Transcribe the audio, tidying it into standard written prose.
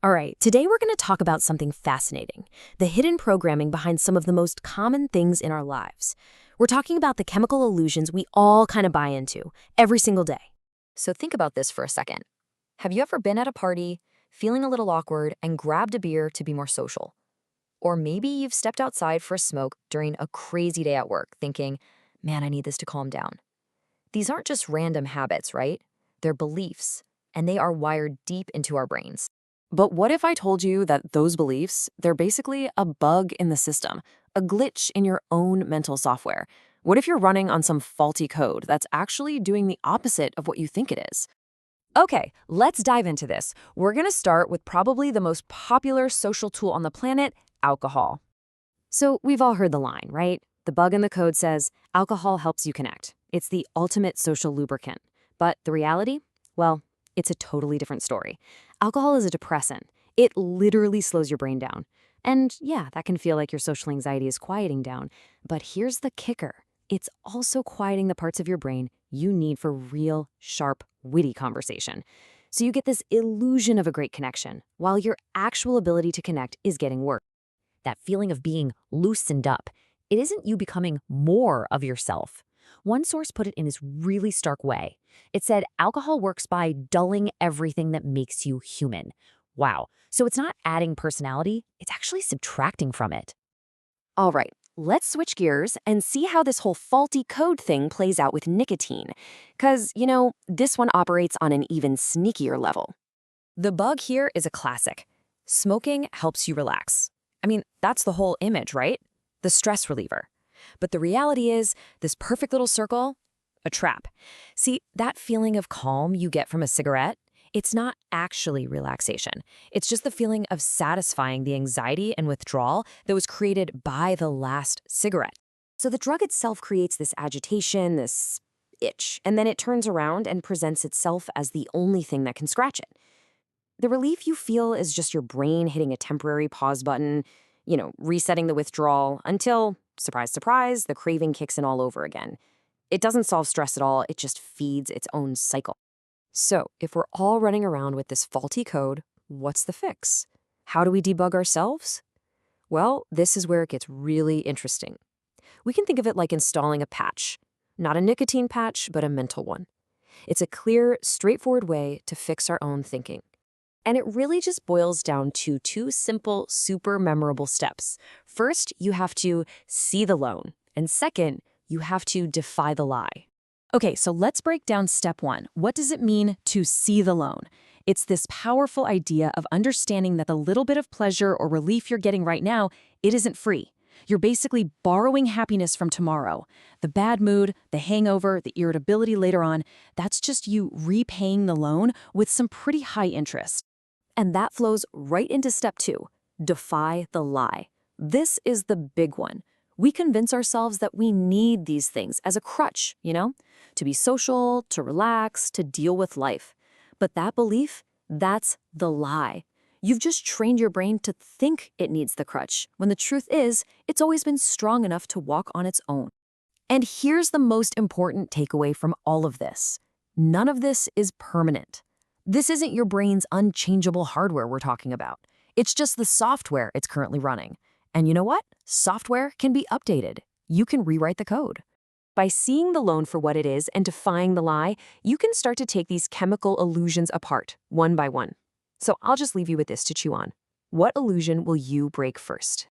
All right, today we're going to talk about something fascinating, the hidden programming behind some of the most common things in our lives. We're talking about the chemical illusions we all kind of buy into every single day. So think about this for a second. Have you ever been at a party, feeling a little awkward, and grabbed a beer to be more social? Or maybe you've stepped outside for a smoke during a crazy day at work, thinking, man, I need this to calm down. These aren't just random habits, right? They're beliefs, and they are wired deep into our brains. But what if I told you that those beliefs, they're basically a bug in the system, a glitch in your own mental software? What if you're running on some faulty code that's actually doing the opposite of what you think it is? Okay, let's dive into this. We're going to start with probably the most popular social tool on the planet, alcohol. So we've all heard the line, right? The bug in the code says, alcohol helps you connect. It's the ultimate social lubricant. But the reality? Well, it's a totally different story. Alcohol is a depressant. It literally slows your brain down. And yeah, that can feel like your social anxiety is quieting down. But here's the kicker. It's also quieting the parts of your brain you need for real, sharp, witty conversation. So you get this illusion of a great connection, while your actual ability to connect is getting worse. That feeling of being loosened up, it isn't you becoming more of yourself. One source put it in this really stark way. It said alcohol works by dulling everything that makes you human. Wow. So it's not adding personality, it's actually subtracting from it. All right, let's switch gears and see how this whole faulty code thing plays out with nicotine. Because, this one operates on an even sneakier level. The bug here is a classic. Smoking helps you relax. I mean, that's the whole image, right? The stress reliever. But the reality is, this perfect little circle, a trap. See, that feeling of calm you get from a cigarette, it's not actually relaxation. It's just the feeling of satisfying the anxiety and withdrawal that was created by the last cigarette. So the drug itself creates this agitation, this itch, and then it turns around and presents itself as the only thing that can scratch it. The relief you feel is just your brain hitting a temporary pause button, resetting the withdrawal until, surprise, surprise, the craving kicks in all over again. It doesn't solve stress at all, it just feeds its own cycle. So, if we're all running around with this faulty code, what's the fix? How do we debug ourselves? Well, this is where it gets really interesting. We can think of it like installing a patch. Not a nicotine patch, but a mental one. It's a clear, straightforward way to fix our own thinking. And it really just boils down to two simple, super memorable steps. First, you have to see the loan. And second, you have to defy the lie. Okay, so let's break down step one. What does it mean to see the loan? It's this powerful idea of understanding that the little bit of pleasure or relief you're getting right now, it isn't free. You're basically borrowing happiness from tomorrow. The bad mood, the hangover, the irritability later on, that's just you repaying the loan with some pretty high interest. And that flows right into step two, defy the lie. This is the big one. We convince ourselves that we need these things as a crutch, to be social, to relax, to deal with life. But that belief, that's the lie. You've just trained your brain to think it needs the crutch, when the truth is, it's always been strong enough to walk on its own. And here's the most important takeaway from all of this. None of this is permanent. This isn't your brain's unchangeable hardware we're talking about. It's just the software it's currently running. And you know what? Software can be updated. You can rewrite the code. By seeing the loan for what it is and defying the lie, you can start to take these chemical illusions apart, one by one. So I'll just leave you with this to chew on. What illusion will you break first?